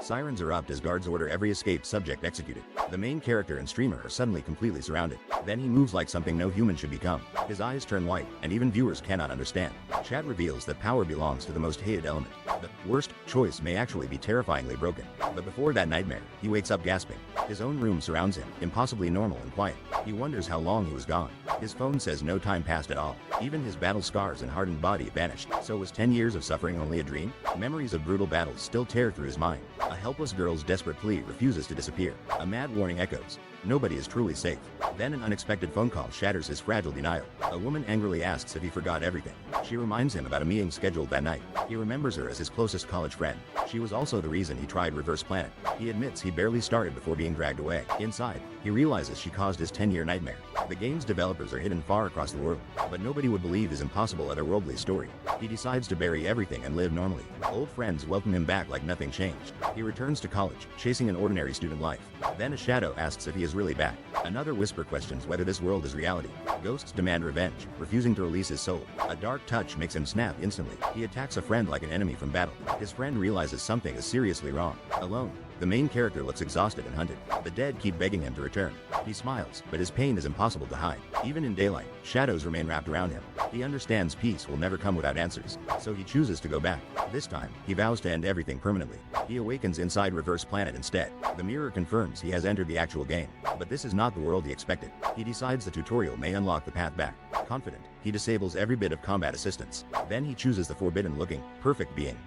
Sirens erupt as guards order every escaped subject executed. The main character and streamer are suddenly completely surrounded. Then he moves like something no human should become. His eyes turn white, and even viewers cannot understand. Chat reveals that power belongs to the most hated element. The worst choice may actually be terrifyingly broken. But before that nightmare, he wakes up gasping. His own room surrounds him, impossibly normal and quiet. He wonders how long he was gone. His phone says no time passed at all. Even his battle scars and hardened body vanished. So was 10 years of suffering only a dream? Memories of brutal battles still tear through his mind. A helpless girl's desperate plea refuses to disappear. A mad warning echoes. Nobody is truly safe. Then an unexpected phone call shatters his fragile denial. A woman angrily asks if he forgot everything. She reminds him about a meeting scheduled that night. He remembers her as his closest college friend. She was also the reason he tried Reverse Planet. He admits he barely started before being dragged away. Inside, he realizes she caused his 10-year nightmare. The game's developers are hidden far across the world, but nobody would believe his impossible otherworldly story. He decides to bury everything and live normally. Old friends welcome him back like nothing changed. He returns to college, chasing an ordinary student life. Then a shadow asks if he is really back. Another whisper questions whether this world is reality. Ghosts demand revenge, refusing to release his soul. A dark touch makes him snap instantly. He attacks a friend like an enemy from battle. His friend realizes something is seriously wrong. Alone, the main character looks exhausted and hunted. The dead keep begging him to return. He smiles, but his pain is impossible to hide. Even in daylight, shadows remain wrapped around him. He understands peace will never come without answers, so he chooses to go back. This time, he vows to end everything permanently. He awakens inside Reverse Planet instead. The mirror confirms he has entered the actual game, but this is not the world he expected. He decides the tutorial may unlock the path back. Confident, he disables every bit of combat assistance. Then he chooses the forbidden-looking, perfect being.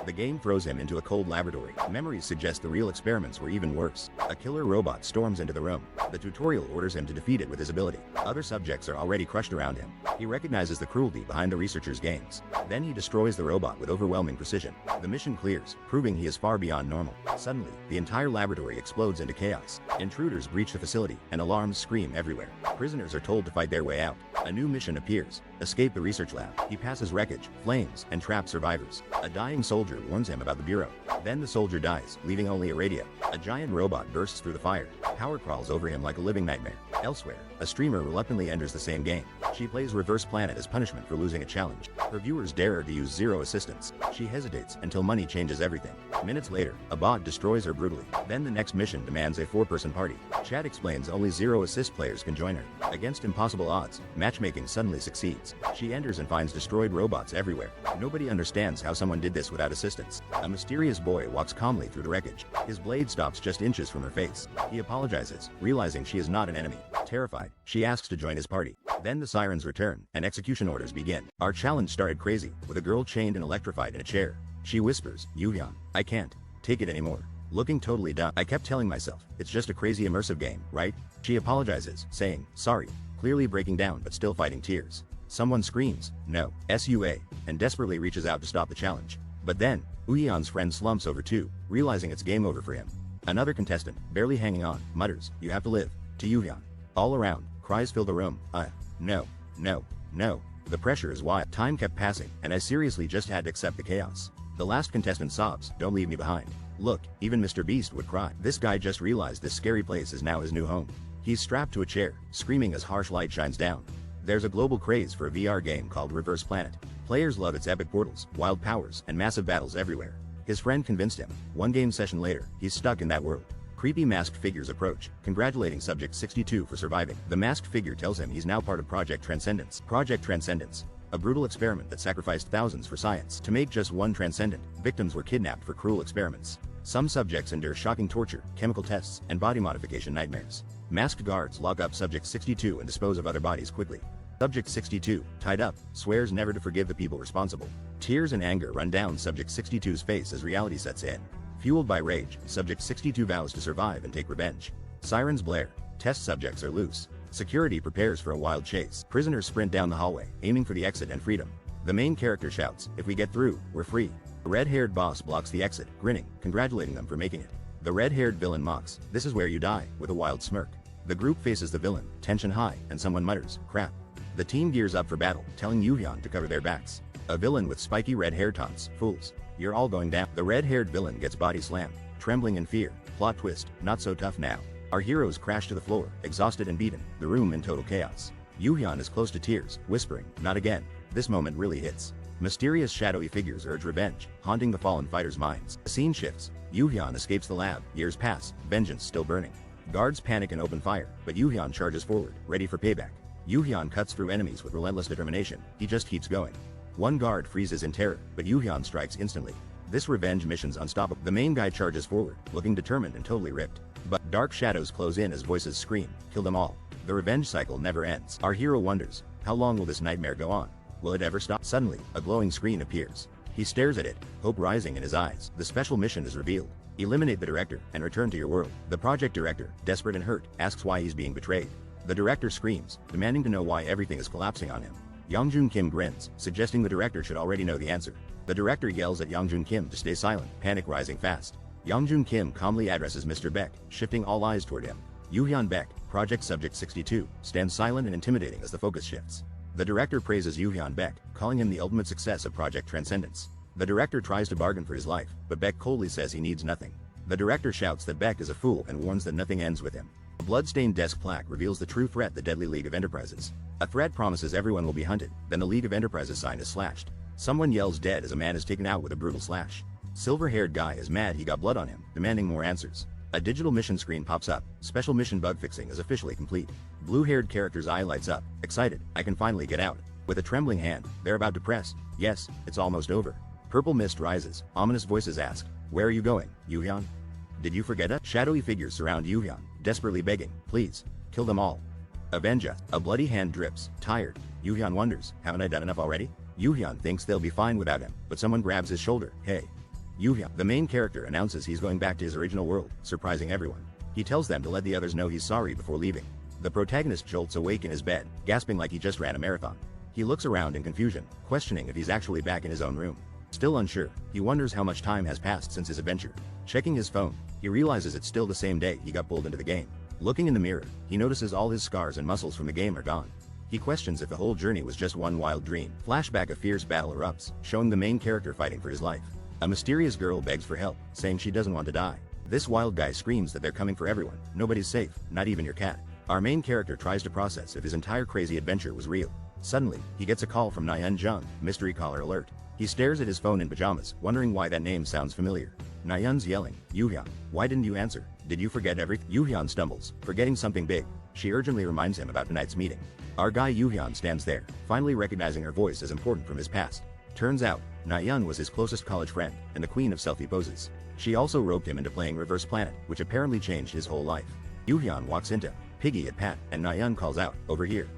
The game throws him into a cold laboratory. Memories suggest the real experiments were even worse. A killer robot storms into the room. The tutorial orders him to defeat it with his ability. Other subjects are already crushed around him. He recognizes the cruelty behind the researcher's games. Then he destroys the robot with overwhelming precision. The mission clears, proving he is far beyond normal. Suddenly, the entire laboratory explodes into chaos. Intruders breach the facility, and alarms scream everywhere. Prisoners are told to fight their way out. A new mission appears. Escape the research lab. He passes wreckage, flames, and trapped survivors. A dying soldier warns him about the bureau. Then the soldier dies, leaving only a radio. A giant robot bursts through the fire. Power crawls over him like a living nightmare. Elsewhere, a streamer reluctantly enters the same game. She plays Reverse Planet as punishment for losing a challenge. Her viewers dare her to use zero assistance. She hesitates until money changes everything. Minutes later, a bot destroys her brutally. Then the next mission demands a 4-person party. Chat explains only zero assist players can join her. Against impossible odds, matchmaking suddenly succeeds. She enters and finds destroyed robots everywhere. Nobody understands how someone did this without assistance. A mysterious boy walks calmly through the wreckage. His blade stops just inches from her face. He apologizes, realizing she is not an enemy. Terrified, she asks to join his party. Then the sirens return, and execution orders begin. Our challenge started crazy, with a girl chained and electrified in a chair. She whispers, "Uhyeon, I can't take it anymore." Looking totally dumb, I kept telling myself, it's just a crazy immersive game, right? She apologizes, saying, sorry, clearly breaking down but still fighting tears. Someone screams, no, SUA, and desperately reaches out to stop the challenge. But then, Uhyeon's friend slumps over too, realizing it's game over for him. Another contestant, barely hanging on, mutters, "You have to live," to Uhyeon. All around, cries fill the room, no, no, no. The pressure is wild. Time kept passing, and I seriously just had to accept the chaos. The last contestant sobs, "Don't leave me behind." Look, even Mr. Beast would cry. This guy just realized this scary place is now his new home. He's strapped to a chair, screaming as harsh light shines down. There's a global craze for a VR game called Reverse Planet. Players love its epic portals, wild powers, and massive battles everywhere. His friend convinced him. One game session later, he's stuck in that world. Creepy masked figures approach, congratulating Subject 62 for surviving. The masked figure tells him he's now part of Project Transcendence. Project Transcendence, a brutal experiment that sacrificed thousands for science. To make just one transcendent, victims were kidnapped for cruel experiments. Some subjects endure shocking torture, chemical tests, and body modification nightmares. Masked guards lock up Subject 62 and dispose of other bodies quickly. Subject 62, tied up, swears never to forgive the people responsible. Tears and anger run down Subject 62's face as reality sets in. Fueled by rage, Subject 62 vows to survive and take revenge. Sirens blare. Test subjects are loose. Security prepares for a wild chase. Prisoners sprint down the hallway, aiming for the exit and freedom. The main character shouts, "If we get through, we're free." The red-haired boss blocks the exit, grinning, congratulating them for making it. The red-haired villain mocks, "This is where you die," with a wild smirk. The group faces the villain, tension high, and someone mutters, "Crap." The team gears up for battle, telling Uhyeon to cover their backs. A villain with spiky red hair taunts, "Fools, you're all going down." The red-haired villain gets body slammed, trembling in fear. Plot twist, not so tough now. Our heroes crash to the floor, exhausted and beaten, the room in total chaos. Uhyeon is close to tears, whispering, "Not again." This moment really hits. Mysterious shadowy figures urge revenge, haunting the fallen fighters' minds. The scene shifts. Uhyeon escapes the lab, years pass, vengeance still burning. Guards panic and open fire, but Uhyeon charges forward, ready for payback. Uhyeon cuts through enemies with relentless determination, he just keeps going. One guard freezes in terror, but Uhyeon strikes instantly. This revenge mission's unstoppable. The main guy charges forward, looking determined and totally ripped. But dark shadows close in as voices scream, kill them all. The revenge cycle never ends. Our hero wonders, how long will this nightmare go on? Will it ever stop? Suddenly, a glowing screen appears. He stares at it, hope rising in his eyes. The special mission is revealed. Eliminate the director and return to your world. The project director, desperate and hurt, asks why he's being betrayed. The director screams, demanding to know why everything is collapsing on him. Youngjun Kim grins, suggesting the director should already know the answer. The director yells at Youngjun Kim to stay silent, panic rising fast. Youngjun Kim calmly addresses Mr. Beck, shifting all eyes toward him. Uhyeon Beck, Project Subject 62, stands silent and intimidating as the focus shifts. The director praises Uhyeon Beck, calling him the ultimate success of Project Transcendence. The director tries to bargain for his life, but Beck coldly says he needs nothing. The director shouts that Beck is a fool and warns that nothing ends with him. A blood-stained desk plaque reveals the true threat: the deadly League of Enterprises. A threat promises everyone will be hunted, then the League of Enterprises sign is slashed. Someone yells dead as a man is taken out with a brutal slash. Silver-haired guy is mad he got blood on him, demanding more answers. A digital mission screen pops up. Special mission bug fixing is officially complete. Blue-haired character's eye lights up, excited, I can finally get out. With a trembling hand, they're about to press. Yes, it's almost over. Purple mist rises, ominous voices ask, where are you going, Uhyeon? Did you forget us? Shadowy figures surround Uhyeon, desperately begging, please, kill them all. Avenge us. A bloody hand drips, tired. Uhyeon wonders, haven't I done enough already? Uhyeon thinks they'll be fine without him, but someone grabs his shoulder, hey. Uhyeon, the main character, announces he's going back to his original world, surprising everyone. He tells them to let the others know he's sorry before leaving. The protagonist jolts awake in his bed, gasping like he just ran a marathon. He looks around in confusion, questioning if he's actually back in his own room. Still unsure, he wonders how much time has passed since his adventure. Checking his phone, he realizes it's still the same day he got pulled into the game. Looking in the mirror, he notices all his scars and muscles from the game are gone. He questions if the whole journey was just one wild dream. Flashback: a fierce battle erupts, showing the main character fighting for his life. A mysterious girl begs for help, saying she doesn't want to die. This wild guy screams that they're coming for everyone, nobody's safe, not even your cat. Our main character tries to process if his entire crazy adventure was real. Suddenly, he gets a call from Nayeon Jung, mystery caller alert. He stares at his phone in pajamas, wondering why that name sounds familiar. Nayeon's yelling, Uhyeon, why didn't you answer? Did you forget everything? Uhyeon stumbles, forgetting something big. She urgently reminds him about tonight's meeting. Our guy Uhyeon stands there, finally recognizing her voice as important from his past. Turns out, Nayeon was his closest college friend, and the queen of selfie poses. She also roped him into playing Reverse Planet, which apparently changed his whole life. Uhyeon walks into Piggy at Pat, and Nayeon calls out, over here.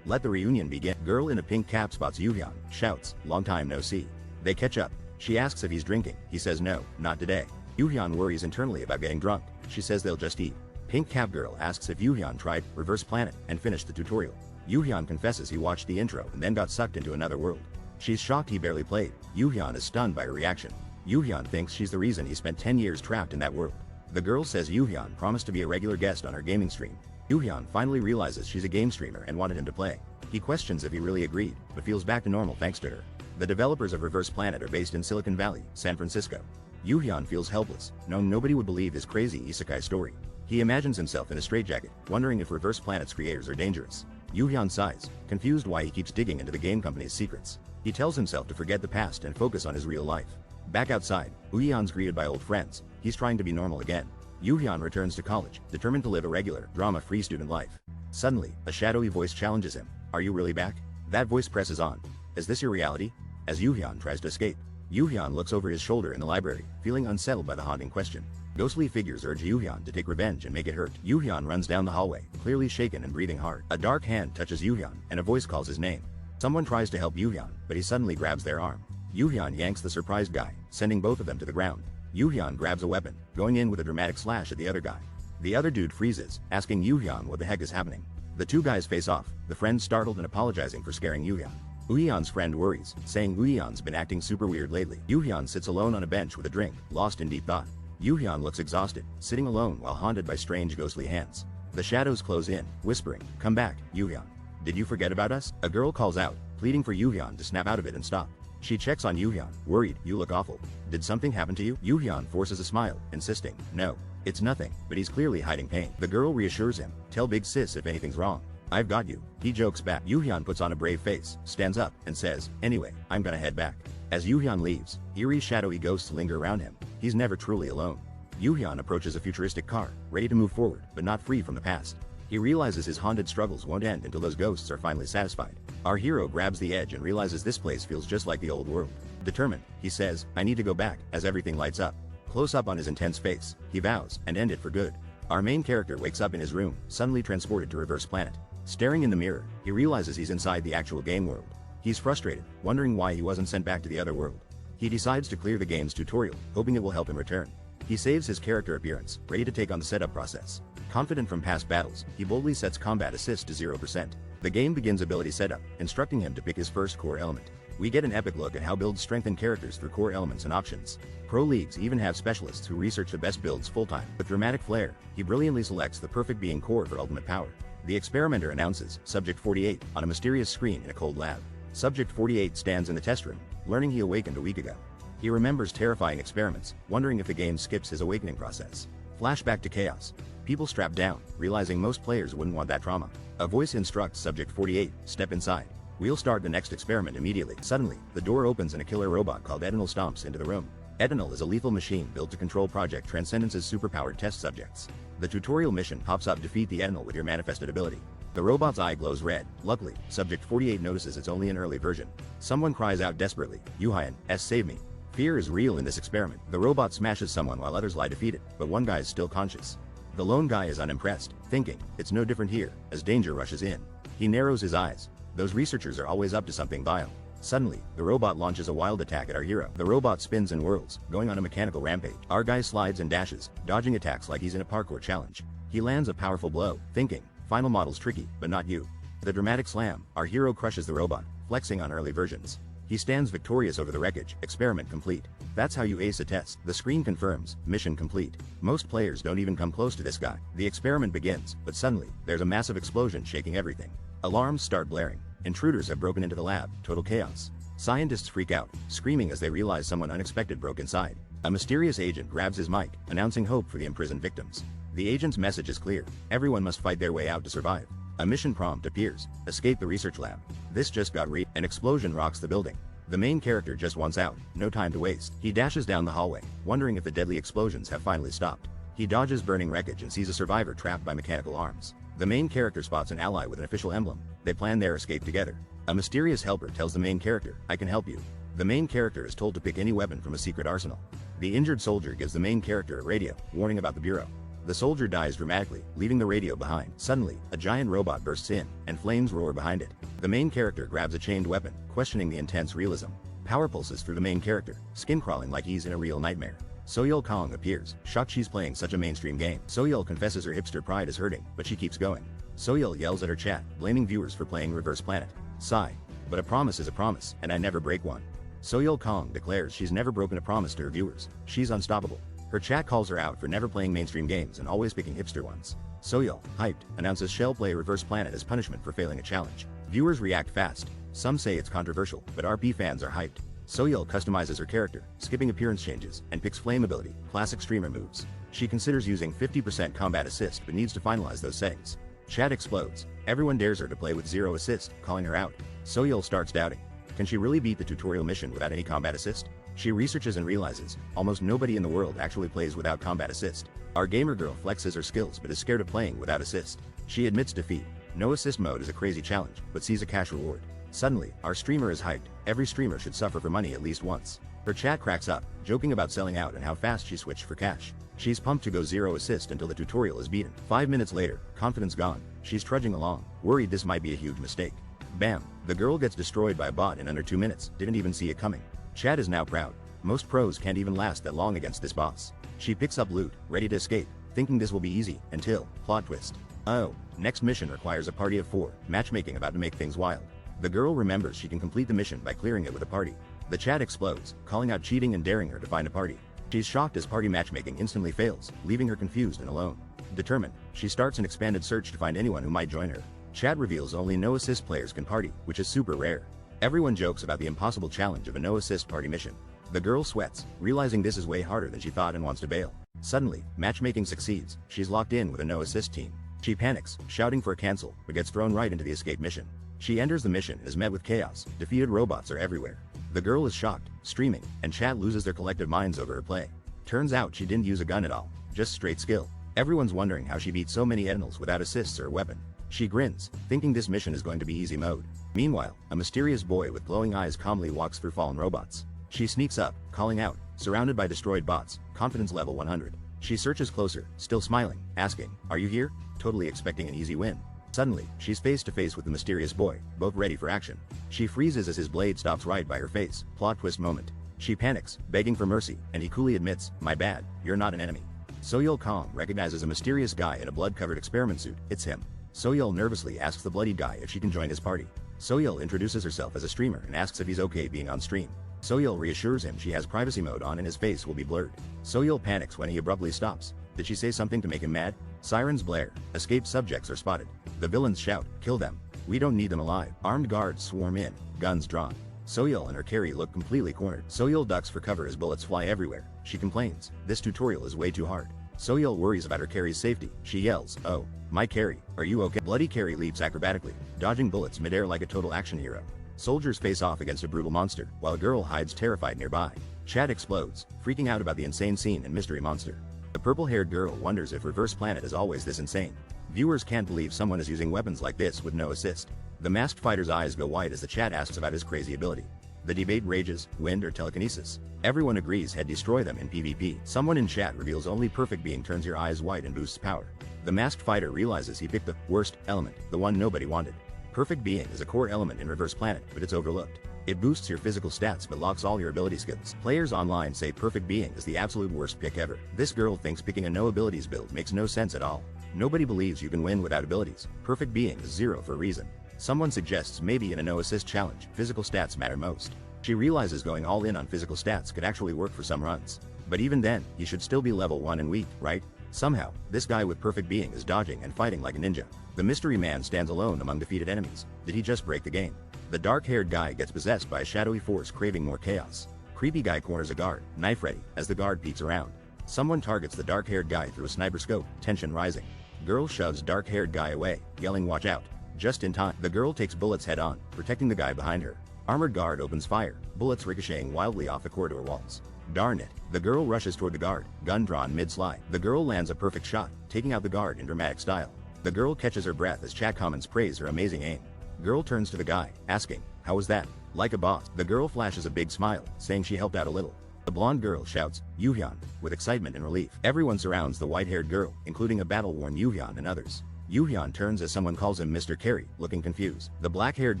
Let the reunion begin. Girl in a pink cap spots Uhyeon, shouts, long time no see. They catch up. She asks if he's drinking. He says no, not today. Uhyeon worries internally about getting drunk. She says they'll just eat. Pink cap girl asks if Uhyeon tried Reverse Planet and finished the tutorial. Uhyeon confesses he watched the intro and then got sucked into another world. She's shocked he barely played. Uhyeon is stunned by her reaction. Uhyeon thinks she's the reason he spent 10 years trapped in that world. The girl says Uhyeon promised to be a regular guest on her gaming stream. Uhyeon finally realizes she's a game streamer and wanted him to play. He questions if he really agreed, but feels back to normal thanks to her. The developers of Reverse Planet are based in Silicon Valley, San Francisco. Uhyeon feels helpless, knowing nobody would believe his crazy isekai story. He imagines himself in a straitjacket, wondering if Reverse Planet's creators are dangerous. Uhyeon sighs, confused why he keeps digging into the game company's secrets. He tells himself to forget the past and focus on his real life. Back outside, Uhyeon's greeted by old friends. He's trying to be normal again. Uhyeon returns to college, determined to live a regular, drama-free student life. Suddenly, a shadowy voice challenges him. Are you really back? That voice presses on. Is this your reality? As Uhyeon tries to escape, Uhyeon looks over his shoulder in the library, feeling unsettled by the haunting question. Ghostly figures urge Uhyeon to take revenge and make it hurt. Uhyeon runs down the hallway, clearly shaken and breathing hard. A dark hand touches Uhyeon, and a voice calls his name. Someone tries to help Uhyeon, but he suddenly grabs their arm. Uhyeon yanks the surprised guy, sending both of them to the ground. Uhyeon grabs a weapon, going in with a dramatic slash at the other guy. The other dude freezes, asking Uhyeon what the heck is happening. The two guys face off, the friend startled and apologizing for scaring Uhyeon. Uhyeon's friend worries, saying Uhyeon's been acting super weird lately. Uhyeon sits alone on a bench with a drink, lost in deep thought. Uhyeon looks exhausted, sitting alone while haunted by strange ghostly hands. The shadows close in, whispering, come back, Uhyeon. Did you forget about us? A girl calls out, pleading for Uhyeon to snap out of it and stop. She checks on Uhyeon, worried, you look awful. Did something happen to you? Uhyeon forces a smile, insisting, no, it's nothing, but he's clearly hiding pain. The girl reassures him, tell big sis if anything's wrong. I've got you. He jokes back. Uhyeon puts on a brave face, stands up, and says, anyway, I'm gonna head back. As Uhyeon leaves, eerie shadowy ghosts linger around him. He's never truly alone. Uhyeon approaches a futuristic car, ready to move forward, but not free from the past. He realizes his haunted struggles won't end until those ghosts are finally satisfied. Our hero grabs the edge and realizes this place feels just like the old world. Determined, he says, "I need to go back," as everything lights up. Close up on his intense face, he vows, and end it for good. Our main character wakes up in his room, suddenly transported to Reverse Planet. Staring in the mirror, he realizes he's inside the actual game world. He's frustrated, wondering why he wasn't sent back to the other world. He decides to clear the game's tutorial, hoping it will help him return. He saves his character appearance, ready to take on the setup process. Confident from past battles, he boldly sets combat assist to 0%. The game begins ability setup, instructing him to pick his first core element. We get an epic look at how builds strengthen characters through core elements and options. Pro leagues even have specialists who research the best builds full-time. With dramatic flair, he brilliantly selects the perfect being core for ultimate power. The experimenter announces, Subject 48, on a mysterious screen in a cold lab. Subject 48 stands in the test room, learning he awakened a week ago. He remembers terrifying experiments, wondering if the game skips his awakening process. Flashback to chaos. People strap down, realizing most players wouldn't want that trauma. A voice instructs Subject 48, step inside. We'll start the next experiment immediately. Suddenly, the door opens and a killer robot called Edenal stomps into the room. Edenal is a lethal machine built to control Project Transcendence's superpowered test subjects. The tutorial mission pops up: defeat the Edenal with your manifested ability. The robot's eye glows red. Luckily, Subject 48 notices it's only an early version. Someone cries out desperately, Uhyeon, save me. Fear is real in this experiment. The robot smashes someone while others lie defeated, but one guy is still conscious. The lone guy is unimpressed, thinking, it's no different here, as danger rushes in. He narrows his eyes. Those researchers are always up to something vile. Suddenly, the robot launches a wild attack at our hero. The robot spins and whirls, going on a mechanical rampage. Our guy slides and dashes, dodging attacks like he's in a parkour challenge. He lands a powerful blow, thinking, final model's tricky, but not you. The dramatic slam, our hero crushes the robot, flexing on early versions. He stands victorious over the wreckage, experiment complete. That's how you ace a test. The screen confirms, mission complete. Most players don't even come close to this guy. The experiment begins, but suddenly, there's a massive explosion shaking everything. Alarms start blaring. Intruders have broken into the lab, total chaos. Scientists freak out, screaming as they realize someone unexpected broke inside. A mysterious agent grabs his mic, announcing hope for the imprisoned victims. The agent's message is clear: everyone must fight their way out to survive. A mission prompt appears: escape the research lab. This just got real. An explosion rocks the building. The main character just wants out, no time to waste. He dashes down the hallway, wondering if the deadly explosions have finally stopped. He dodges burning wreckage and sees a survivor trapped by mechanical arms. The main character spots an ally with an official emblem. They plan their escape together. A mysterious helper tells the main character, I can help you. The main character is told to pick any weapon from a secret arsenal. The injured soldier gives the main character a radio, warning about the bureau. The soldier dies dramatically, leaving the radio behind. Suddenly, a giant robot bursts in, and flames roar behind it. The main character grabs a chained weapon, questioning the intense realism. Power pulses through the main character, skin crawling like he's in a real nightmare. Soyeol Kong appears, shocked she's playing such a mainstream game. Soyeol confesses her hipster pride is hurting, but she keeps going. Soyeol yells at her chat, blaming viewers for playing Reverse Planet. Sigh. But a promise is a promise, and I never break one. Soyeol Kong declares she's never broken a promise to her viewers. She's unstoppable. Her chat calls her out for never playing mainstream games and always picking hipster ones. Soyeol, hyped, announces she'll play Reverse Planet as punishment for failing a challenge. Viewers react fast. Some say it's controversial, but RP fans are hyped. Soyeol customizes her character, skipping appearance changes, and picks flame ability, classic streamer moves. She considers using 50% combat assist but needs to finalize those settings. Chat explodes. Everyone dares her to play with 0 assist, calling her out. Soyeol starts doubting. Can she really beat the tutorial mission without any combat assist? She researches and realizes, almost nobody in the world actually plays without combat assist. Our gamer girl flexes her skills but is scared of playing without assist. She admits defeat. No assist mode is a crazy challenge, but sees a cash reward. Suddenly, our streamer is hyped. Every streamer should suffer for money at least once. Her chat cracks up, joking about selling out and how fast she switched for cash. She's pumped to go 0 assist until the tutorial is beaten. 5 minutes later, confidence gone. She's trudging along, worried this might be a huge mistake. Bam! The girl gets destroyed by a bot in under 2 minutes, didn't even see it coming. Chat is now proud. Most pros can't even last that long against this boss. She picks up loot, ready to escape, thinking this will be easy, until, plot twist. Oh, next mission requires a party of 4, matchmaking about to make things wild. The girl remembers she can complete the mission by clearing it with a party. The chat explodes, calling out cheating and daring her to find a party. She's shocked as party matchmaking instantly fails, leaving her confused and alone. Determined, she starts an expanded search to find anyone who might join her. Chat reveals only no assist players can party, which is super rare. Everyone jokes about the impossible challenge of a no assist party mission. The girl sweats, realizing this is way harder than she thought and wants to bail. Suddenly, matchmaking succeeds. She's locked in with a no assist team. She panics, shouting for a cancel, but gets thrown right into the escape mission. She enters the mission and is met with chaos. Defeated robots are everywhere. The girl is shocked, streaming, and chat loses their collective minds over her play. Turns out she didn't use a gun at all, just straight skill. Everyone's wondering how she beat so many Eternals without assists or a weapon. She grins, thinking this mission is going to be easy mode. Meanwhile, a mysterious boy with glowing eyes calmly walks through fallen robots. She sneaks up, calling out, surrounded by destroyed bots, confidence level 100. She searches closer, still smiling, asking, "Are you here?" Totally expecting an easy win. Suddenly, she's face to face with the mysterious boy, both ready for action. She freezes as his blade stops right by her face. Plot twist moment. She panics, begging for mercy, and he coolly admits, "My bad, you're not an enemy." Soyeol calm recognizes a mysterious guy in a blood-covered experiment suit. It's him. Soyeol nervously asks the bloodied guy if she can join his party. Soyeol introduces herself as a streamer and asks if he's okay being on stream. Soyeol reassures him she has privacy mode on and his face will be blurred. Soyeol panics when he abruptly stops. Did she say something to make him mad? Sirens blare. Escaped subjects are spotted. The villains shout, "Kill them. We don't need them alive." Armed guards swarm in, guns drawn. Soyeol and her carry look completely cornered. Soyeol ducks for cover as bullets fly everywhere. She complains, "This tutorial is way too hard." Soyeol worries about her carry's safety. She yells, "Oh, my carry, are you okay?" Bloody carry leaps acrobatically, dodging bullets midair like a total action hero. Soldiers face off against a brutal monster, while a girl hides terrified nearby. Chat explodes, freaking out about the insane scene and mystery monster. The purple-haired girl wonders if Reverse Planet is always this insane. Viewers can't believe someone is using weapons like this with no assist. The masked fighter's eyes go wide as the chat asks about his crazy ability. The debate rages, wind or telekinesis. Everyone agrees he'd destroy them in PvP. Someone in chat reveals only Perfect Being turns your eyes white and boosts power. The masked fighter realizes he picked the worst element, the one nobody wanted. Perfect Being is a core element in Reverse Planet, but it's overlooked. It boosts your physical stats but locks all your ability skills. Players online say Perfect Being is the absolute worst pick ever. This girl thinks picking a no abilities build makes no sense at all. Nobody believes you can win without abilities. Perfect Being is 0 for a reason. Someone suggests maybe in a no assist challenge, physical stats matter most. She realizes going all in on physical stats could actually work for some runs. But even then, you should still be level 1 and weak, right? Somehow, this guy with Perfect Being is dodging and fighting like a ninja. The mystery man stands alone among defeated enemies. Did he just break the game? The dark-haired guy gets possessed by a shadowy force craving more chaos. Creepy guy corners a guard, knife ready, as the guard peeks around. Someone targets the dark-haired guy through a sniper scope, tension rising. Girl shoves dark-haired guy away, yelling "watch out." Just in time, the girl takes bullets head on, protecting the guy behind her. Armored guard opens fire, bullets ricocheting wildly off the corridor walls. Darn it. The girl rushes toward the guard, gun drawn mid-slide. The girl lands a perfect shot, taking out the guard in dramatic style. The girl catches her breath as chat comments praise her amazing aim. Girl turns to the guy, asking, "How was that?" Like a boss. The girl flashes a big smile, saying she helped out a little. The blonde girl shouts, "Uhyeon," with excitement and relief. Everyone surrounds the white-haired girl, including a battle-worn Uhyeon and others. Uhyeon turns as someone calls him Mr. Carey, looking confused. The black-haired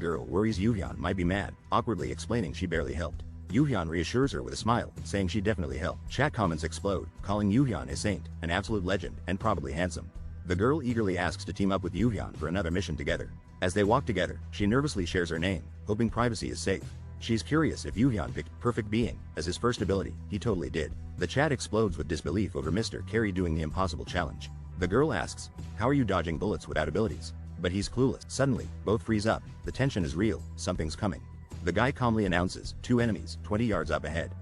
girl worries Uhyeon might be mad, awkwardly explaining she barely helped. Uhyeon reassures her with a smile, saying she definitely helped. Chat comments explode, calling Uhyeon a saint, an absolute legend, and probably handsome. The girl eagerly asks to team up with Uhyeon for another mission together. As they walk together, she nervously shares her name, hoping privacy is safe. She's curious if Uhyeon picked Perfect Being as his first ability. He totally did. The chat explodes with disbelief over Mr. Carey doing the impossible challenge. The girl asks, "How are you dodging bullets without abilities?" But he's clueless. Suddenly, both freeze up. The tension is real. Something's coming. The guy calmly announces, 2 enemies, 20 yards up ahead.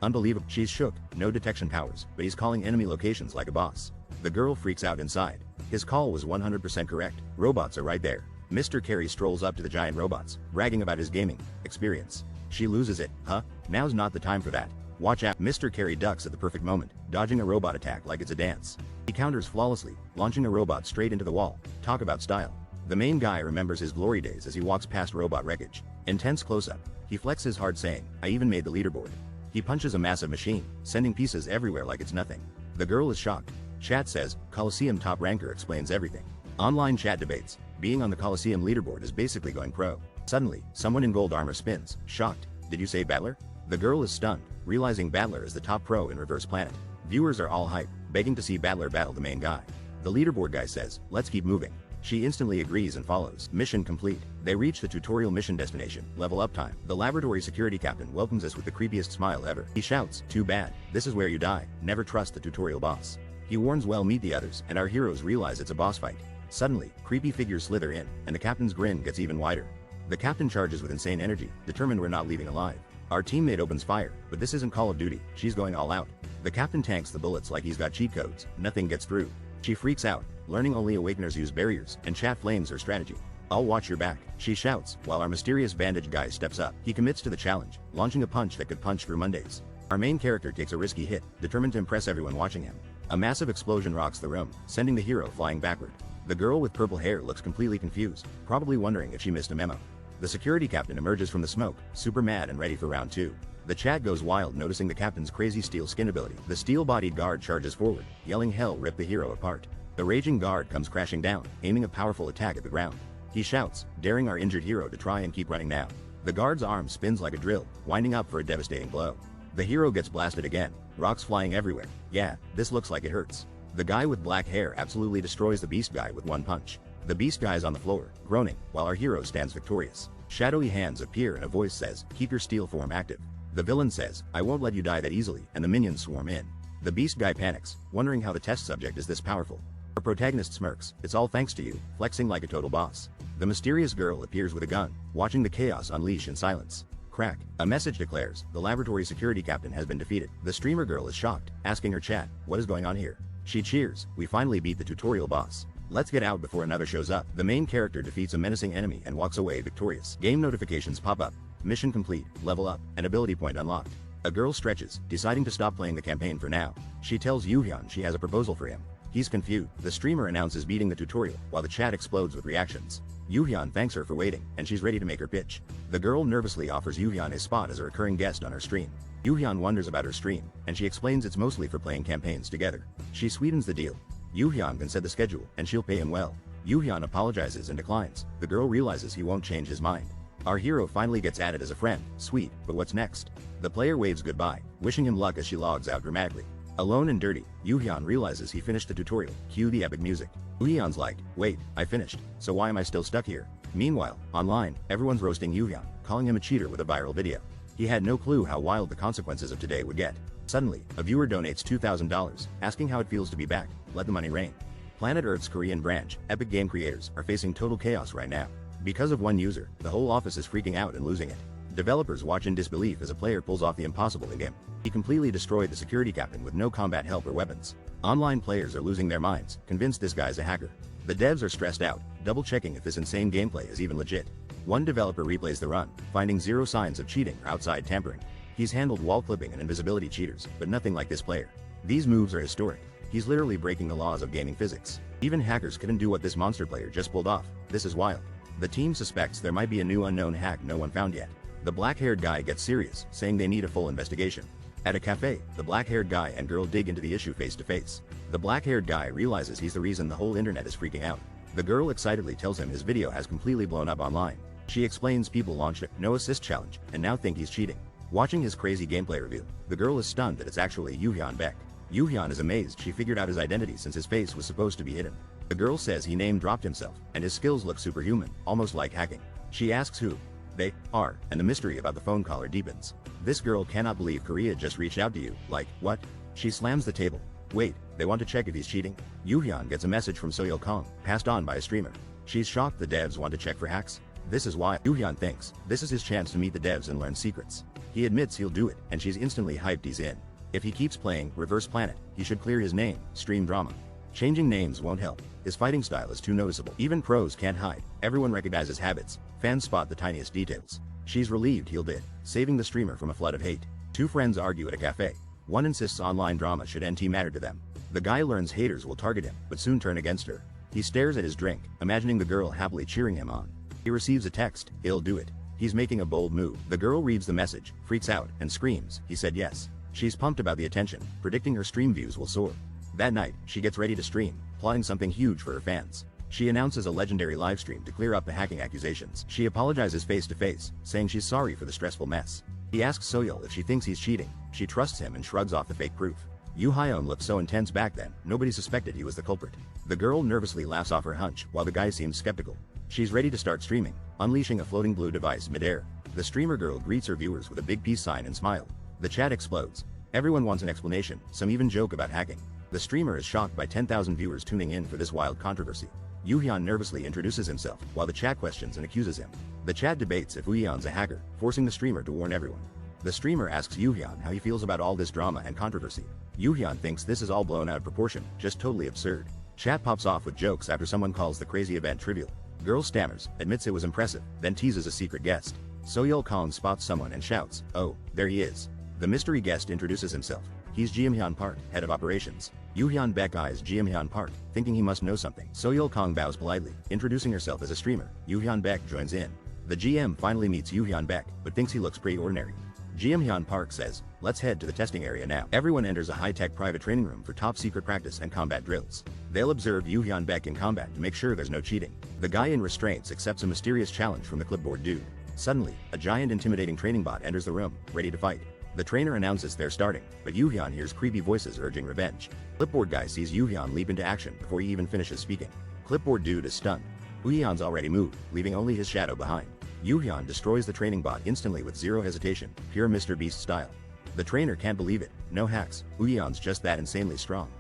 Unbelievable. She's shook. No detection powers, but he's calling enemy locations like a boss. The girl freaks out inside. His call was 100% correct. Robots are right there. Mr. Carey strolls up to the giant robots, bragging about his gaming experience. She loses it. Huh? Now's not the time for that. Watch out. Mr. Carey ducks at the perfect moment, dodging a robot attack like it's a dance. He counters flawlessly, launching a robot straight into the wall. Talk about style. The main guy remembers his glory days as he walks past robot wreckage. Intense close-up. He flexes hard saying, "I even made the leaderboard." He punches a massive machine, sending pieces everywhere like it's nothing. The girl is shocked. Chat says, Coliseum top ranker explains everything. Online chat debates. Being on the Coliseum leaderboard is basically going pro. Suddenly, someone in gold armor spins, shocked. Did you say Battler? The girl is stunned, realizing Battler is the top pro in Reverse Planet. Viewers are all hyped, begging to see Battler battle the main guy. The leaderboard guy says, "Let's keep moving." She instantly agrees and follows. Mission complete. They reach the tutorial mission destination, level up time. The laboratory security captain welcomes us with the creepiest smile ever. He shouts, "Too bad. This is where you die. Never trust the tutorial boss." He warns well meet the others, and our heroes realize it's a boss fight. Suddenly, creepy figures slither in, and the captain's grin gets even wider. The captain charges with insane energy, determined we're not leaving alive. Our teammate opens fire, but this isn't Call of Duty. She's going all out. The captain tanks the bullets like he's got cheat codes. Nothing gets through. She freaks out, learning only Awakeners use barriers, and chat flames her strategy. "I'll watch your back," she shouts, while our mysterious bandage guy steps up. He commits to the challenge, launching a punch that could punch through Mondays. Our main character takes a risky hit, determined to impress everyone watching him. A massive explosion rocks the room, sending the hero flying backward. The girl with purple hair looks completely confused, probably wondering if she missed a memo. The security captain emerges from the smoke, super mad and ready for round 2. The chat goes wild noticing the captain's crazy steel skin ability. The steel-bodied guard charges forward, yelling hell rip the hero apart. The raging guard comes crashing down, aiming a powerful attack at the ground. He shouts, daring our injured hero to try and keep running now. The guard's arm spins like a drill, winding up for a devastating blow. The hero gets blasted again, rocks flying everywhere. Yeah, this looks like it hurts. The guy with black hair absolutely destroys the beast guy with one punch. The beast guy is on the floor, groaning, while our hero stands victorious. Shadowy hands appear and a voice says, keep your steel form active. The villain says, I won't let you die that easily, and the minions swarm in. The beast guy panics, wondering how the test subject is this powerful. Our protagonist smirks, it's all thanks to you, flexing like a total boss. The mysterious girl appears with a gun, watching the chaos unleash in silence. Crack. A message declares, the laboratory security captain has been defeated. The streamer girl is shocked, asking her chat, what is going on here? She cheers, we finally beat the tutorial boss. Let's get out before another shows up. The main character defeats a menacing enemy and walks away victorious. Game notifications pop up. Mission complete, level up, and ability point unlocked. A girl stretches, deciding to stop playing the campaign for now. She tells Uhyeon she has a proposal for him. He's confused. The streamer announces beating the tutorial, while the chat explodes with reactions. Uhyeon thanks her for waiting, and she's ready to make her pitch. The girl nervously offers Uhyeon his spot as a recurring guest on her stream. Uhyeon wonders about her stream, and she explains it's mostly for playing campaigns together. She sweetens the deal. Uhyeon can set the schedule, and she'll pay him well. Uhyeon apologizes and declines. The girl realizes he won't change his mind. Our hero finally gets added as a friend. Sweet, but what's next? The player waves goodbye, wishing him luck as she logs out dramatically. Alone and dirty, Uhyeon realizes he finished the tutorial. Cue the epic music. Uhyeon's like, wait, I finished, so why am I still stuck here? Meanwhile, online, everyone's roasting Uhyeon, calling him a cheater with a viral video. He had no clue how wild the consequences of today would get. Suddenly, a viewer donates $2,000, asking how it feels to be back. Let the money rain. Planet Earth's Korean branch, Epic Game creators, are facing total chaos right now. Because of one user, the whole office is freaking out and losing it. Developers watch in disbelief as a player pulls off the impossible in-game. He completely destroyed the security captain with no combat help or weapons. Online players are losing their minds, convinced this guy's a hacker. The devs are stressed out, double-checking if this insane gameplay is even legit. One developer replays the run, finding zero signs of cheating or outside tampering. He's handled wall clipping and invisibility cheaters, but nothing like this player. These moves are historic. He's literally breaking the laws of gaming physics. Even hackers couldn't do what this monster player just pulled off. This is wild. The team suspects there might be a new unknown hack no one found yet. The black-haired guy gets serious, saying they need a full investigation. At a cafe, the black-haired guy and girl dig into the issue face to face. The black-haired guy realizes he's the reason the whole internet is freaking out. The girl excitedly tells him his video has completely blown up online. She explains people launched a no assist challenge and now think he's cheating. Watching his crazy gameplay review, the girl is stunned that it's actually Uhyeon Beck. Uhyeon is amazed she figured out his identity since his face was supposed to be hidden. The girl says he name-dropped himself, and his skills look superhuman, almost like hacking. She asks who they are, and the mystery about the phone caller deepens. This girl cannot believe Korea just reached out to you. Like, what? She slams the table. Wait, they want to check if he's cheating? Uhyeon gets a message from Soyeol Kong, passed on by a streamer. She's shocked the devs want to check for hacks. This is why Uhyeon thinks this is his chance to meet the devs and learn secrets. He admits he'll do it, and she's instantly hyped he's in. If he keeps playing Reverse Planet, he should clear his name, stream drama. Changing names won't help. His fighting style is too noticeable. Even pros can't hide. Everyone recognizes habits. Fans spot the tiniest details. She's relieved he'll did, saving the streamer from a flood of hate. Two friends argue at a cafe. One insists online drama should NT matter to them. The guy learns haters will target him, but soon turn against her. He stares at his drink, imagining the girl happily cheering him on. He receives a text, he'll do it. He's making a bold move. The girl reads the message, freaks out, and screams, he said yes. She's pumped about the attention, predicting her stream views will soar. That night, she gets ready to stream, plotting something huge for her fans. She announces a legendary livestream to clear up the hacking accusations. She apologizes face to face, saying she's sorry for the stressful mess. He asks Soyeol if she thinks he's cheating. She trusts him and shrugs off the fake proof. Uhyeon looked so intense back then, nobody suspected he was the culprit. The girl nervously laughs off her hunch, while the guy seems skeptical. She's ready to start streaming, unleashing a floating blue device midair. The streamer girl greets her viewers with a big peace sign and smile. The chat explodes. Everyone wants an explanation, some even joke about hacking. The streamer is shocked by 10,000 viewers tuning in for this wild controversy. Uhyeon nervously introduces himself, while the chat questions and accuses him. The chat debates if Uhyeon's a hacker, forcing the streamer to warn everyone. The streamer asks Uhyeon how he feels about all this drama and controversy. Uhyeon thinks this is all blown out of proportion, just totally absurd. Chat pops off with jokes after someone calls the crazy event trivial. Girl stammers, admits it was impressive, then teases a secret guest. Soyeol Kong spots someone and shouts, "Oh, there he is." The mystery guest introduces himself. He's Jihyun Park, head of operations. Yoo-hyun Baek eyes Jihyun Park, thinking he must know something. Soyeol Kong bows politely, introducing herself as a streamer. Yoo-hyun Baek joins in. The GM finally meets Yoo-hyun Baek, but thinks he looks pretty ordinary. Jihyun Park says, let's head to the testing area now. Everyone enters a high-tech private training room for top-secret practice and combat drills. They'll observe Yoo-hyun Baek in combat to make sure there's no cheating. The guy in restraints accepts a mysterious challenge from the clipboard dude. Suddenly, a giant intimidating training bot enters the room, ready to fight. The trainer announces they're starting, but Yoo-hyun hears creepy voices urging revenge. Clipboard guy sees Yoo-hyun leap into action before he even finishes speaking. Clipboard dude is stunned. Yoo-hyun's already moved, leaving only his shadow behind. Yoo-hyun destroys the training bot instantly with zero hesitation, pure Mr. Beast style. The trainer can't believe it. No hacks, Yoo-hyun's just that insanely strong.